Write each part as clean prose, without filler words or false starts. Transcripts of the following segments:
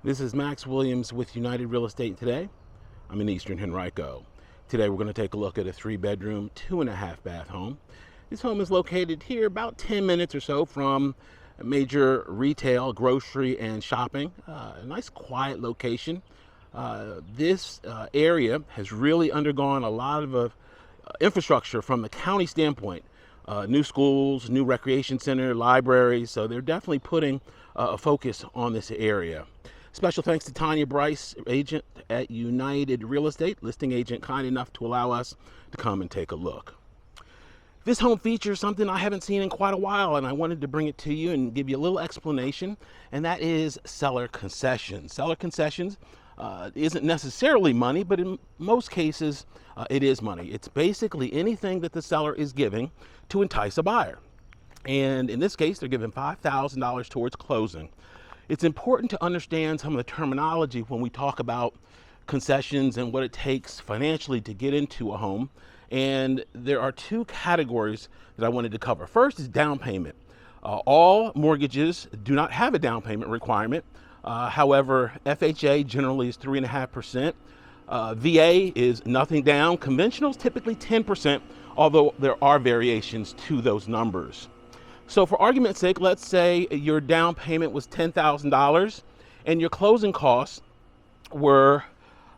This is Max Williams with United Real Estate today. I'm in Eastern Henrico. Today we're going to take a look at a 3-bedroom, 2.5-bath home. This home is located here about 10 minutes or so from a major retail, grocery, and shopping. A nice quiet location. This area has really undergone a lot of infrastructure from the county standpoint. New schools, new recreation center, libraries, so they're definitely putting a focus on this area. Special thanks to Tanya Bryce, agent at United Real Estate, listing agent kind enough to allow us to come and take a look. This home features something I haven't seen in quite a while, and I wanted to bring it to you and give you a little explanation, and that is seller concessions. Seller concessions isn't necessarily money, but in most cases it is money. It's basically anything that the seller is giving to entice a buyer. And in this case, they're giving $5,000 towards closing. It's important to understand some of the terminology when we talk about concessions and what it takes financially to get into a home. And there are two categories that I wanted to cover. First is down payment. All mortgages do not have a down payment requirement. However, FHA generally is 3.5%. VA is nothing down. Conventional is typically 10%, although there are variations to those numbers. So for argument's sake, let's say your down payment was $10,000 and your closing costs were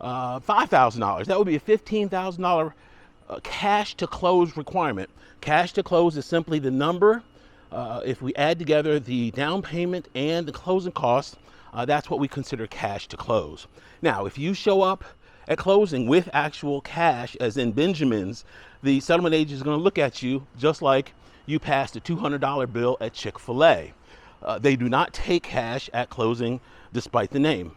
$5,000. That would be a $15,000 cash to close requirement. Cash to close is simply the number. If we add together the down payment and the closing costs, that's what we consider cash to close. Now, if you show up at closing with actual cash, as in Benjamins, the settlement agent is going to look at you just like you passed a $200 bill at Chick-fil-A. They do not take cash at closing despite the name.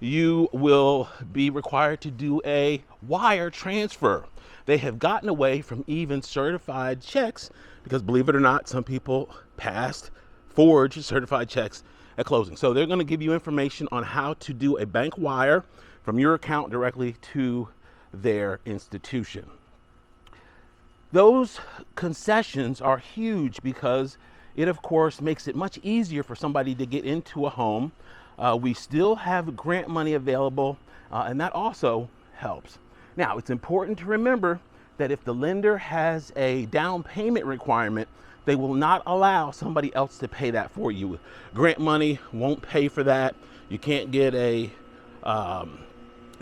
You will be required to do a wire transfer. They have gotten away from even certified checks because, believe it or not, some people passed forged certified checks at closing. So they're going to give you information on how to do a bank wire from your account directly to their institution. Those concessions are huge because it, of course, makes it much easier for somebody to get into a home. We still have grant money available, and that also helps. Now, it's important to remember that if the lender has a down payment requirement, they will not allow somebody else to pay that for you. Grant money won't pay for that. You can't get you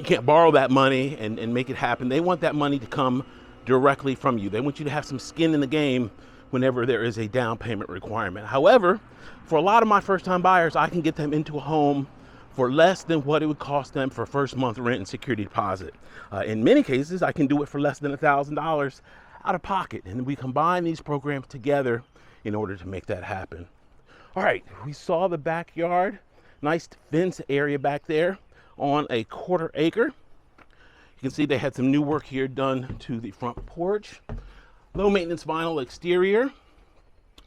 can't borrow that money and make it happen. They want that money to come directly from you. They want you to have some skin in the game whenever there is a down payment requirement. However, for a lot of my first-time buyers, I can get them into a home for less than what it would cost them for first month rent and security deposit. In many cases, I can do it for less than $1,000 out of pocket, and we combine these programs together in order to make that happen. All right, we saw the backyard, nice fence area back there on a 1/4 acre. You can see they had some new work here done to the front porch. Low maintenance vinyl exterior.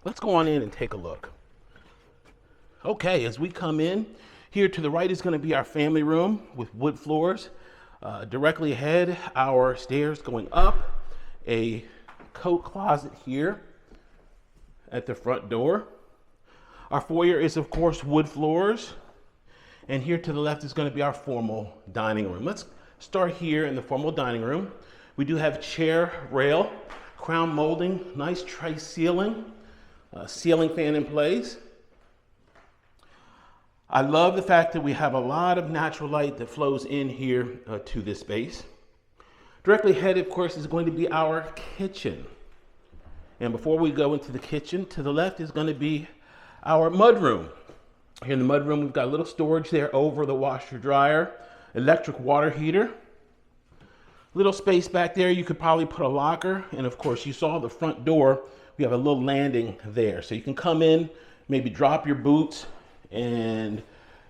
Let's go on in and take a look. Okay, as we come in, here to the right is going to be our family room with wood floors. Directly ahead, our stairs going up, a coat closet here at the front door. Our foyer is, of course, wood floors. And here to the left is going to be our formal dining room. Let's start here in the formal dining room. We do have chair rail, crown molding, nice tray ceiling, ceiling fan in place. I love the fact that we have a lot of natural light that flows in here to this space. Directly ahead, of course, is going to be our kitchen. And before we go into the kitchen, to the left is going to be our mudroom. Here in the mudroom, we've got a little storage there over the washer dryer, electric water heater. Little space back there, you could probably put a locker. And of course, you saw the front door. We have a little landing there. So you can come in, maybe drop your boots and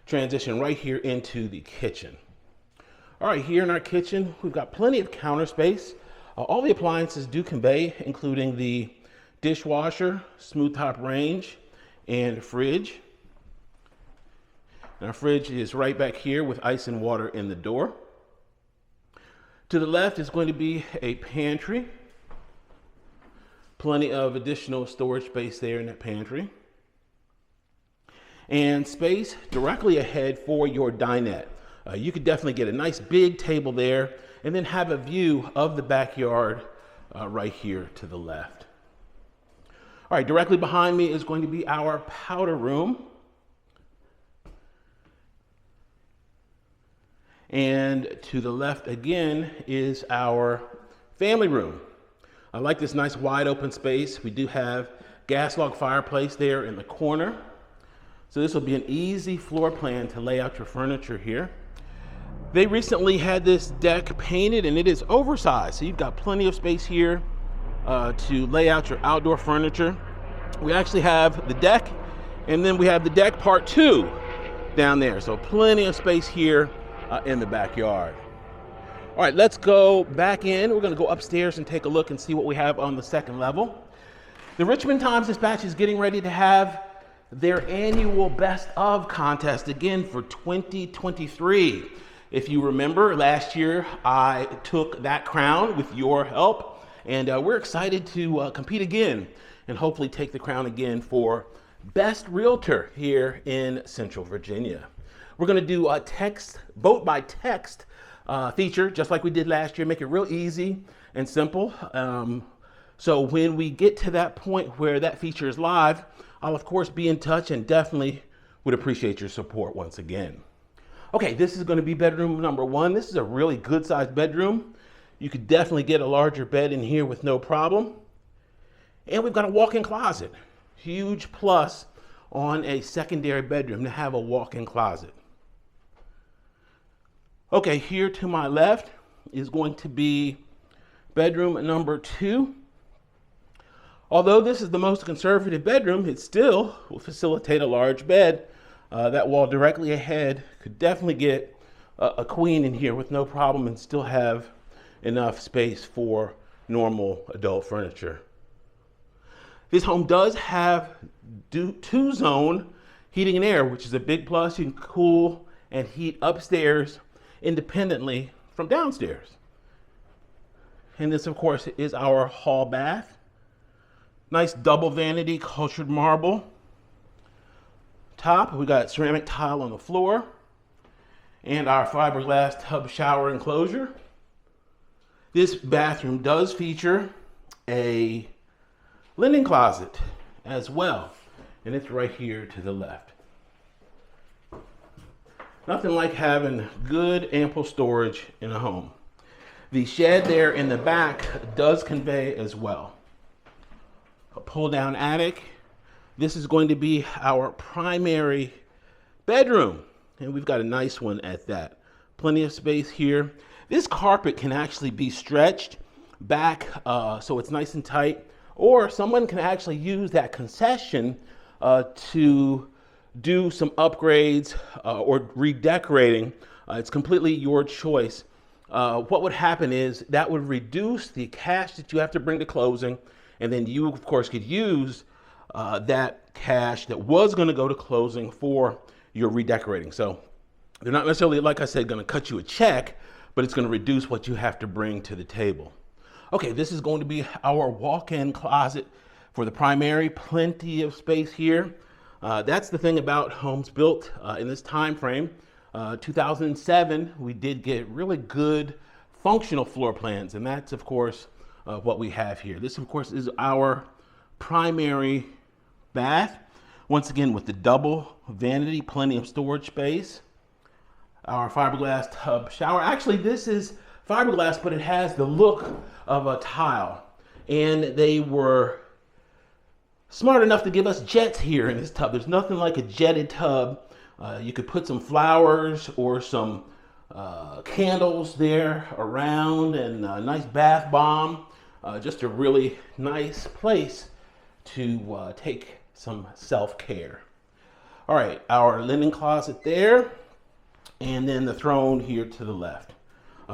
transition right here into the kitchen. All right, here in our kitchen, we've got plenty of counter space. All the appliances do convey, including the dishwasher, smooth top range, and fridge. And our fridge is right back here with ice and water in the door. To the left is going to be a pantry. Plenty of additional storage space there in that pantry. and space directly ahead for your dinette. You could definitely get a nice big table there and then have a view of the backyard right here to the left. All right, directly behind me is going to be our powder room. And to the left again is our family room. I like this nice wide open space. We do have gas log fireplace there in the corner. So this will be an easy floor plan to lay out your furniture here. They recently had this deck painted and it is oversized. So you've got plenty of space here to lay out your outdoor furniture. We actually have the deck and then we have the deck part 2 down there. So plenty of space here in the backyard. All right, let's go back in. We're going to go upstairs and take a look and see what we have on the second level. The Richmond Times-Dispatch is getting ready to have their annual Best of contest again for 2023. If you remember, last year I took that crown with your help, and we're excited to compete again and hopefully take the crown again for Best Realtor here in Central Virginia. We're going to do a vote by text feature, just like we did last year, make it real easy and simple. So when we get to that point where that feature is live, I'll of course be in touch and definitely would appreciate your support once again. Okay, this is going to be bedroom number 1. This is a really good sized bedroom. You could definitely get a larger bed in here with no problem. And we've got a walk-in closet. Huge plus on a secondary bedroom to have a walk-in closet. Okay, here to my left is going to be bedroom number 2. Although this is the most conservative bedroom, it still will facilitate a large bed. That wall directly ahead could definitely get a queen in here with no problem and still have enough space for normal adult furniture. This home does have 2-zone heating and air, which is a big plus. You can cool and heat upstairs independently from downstairs. And this, of course, is our hall bath. Nice double vanity, cultured marble. Top, we got ceramic tile on the floor and our fiberglass tub shower enclosure. This bathroom does feature a linen closet as well, and it's right here to the left. Nothing like having good ample storage in a home. The shed there in the back does convey as well. A pull down attic. This is going to be our primary bedroom, and we've got a nice one at that. Plenty of space here. This carpet can actually be stretched back so it's nice and tight, or someone can actually use that concession to do some upgrades or redecorating. It's completely your choice. What would happen is that would reduce the cash that you have to bring to closing, and then you, of course, could use that cash that was going to go to closing for your redecorating. So they're not necessarily, like I said, going to cut you a check, but it's going to reduce what you have to bring to the table. Okay, this is going to be our walk-in closet for the primary. Plenty of space here. That's the thing about homes built in this time frame. 2007, we did get really good functional floor plans, and that's, of course, what we have here. This, of course, is our primary bath. Once again, with the double vanity, plenty of storage space. Our fiberglass tub shower. Actually, this is fiberglass, but it has the look of a tile. And they were smart enough to give us jets here in this tub. There's nothing like a jetted tub. You could put some flowers or some candles there around, and a nice bath bomb. Just a really nice place to take some self-care. All right, our linen closet there, and then the throne here to the left.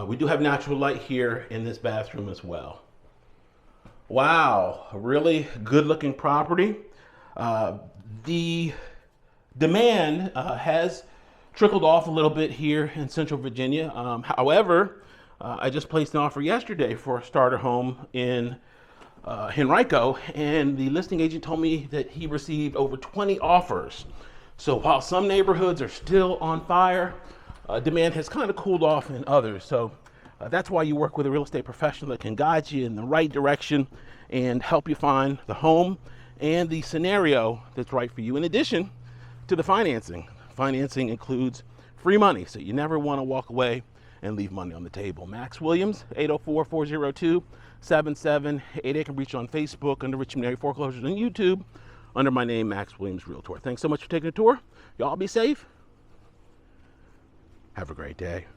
We do have natural light here in this bathroom as well. Wow, a really good looking property. The demand has trickled off a little bit here in Central Virginia. However, I just placed an offer yesterday for a starter home in Henrico, and the listing agent told me that he received over 20 offers. So while some neighborhoods are still on fire, demand has kind of cooled off in others. So that's why you work with a real estate professional that can guide you in the right direction and help you find the home and the scenario that's right for you. In addition to the financing. Financing includes free money, so you never want to walk away and leave money on the table. Max Williams, 804-402-7788. Can reach on Facebook under Richmond Area Foreclosures, on YouTube under my name, Max Williams Realtor. Thanks so much for taking a tour. Y'all be safe. Have a great day.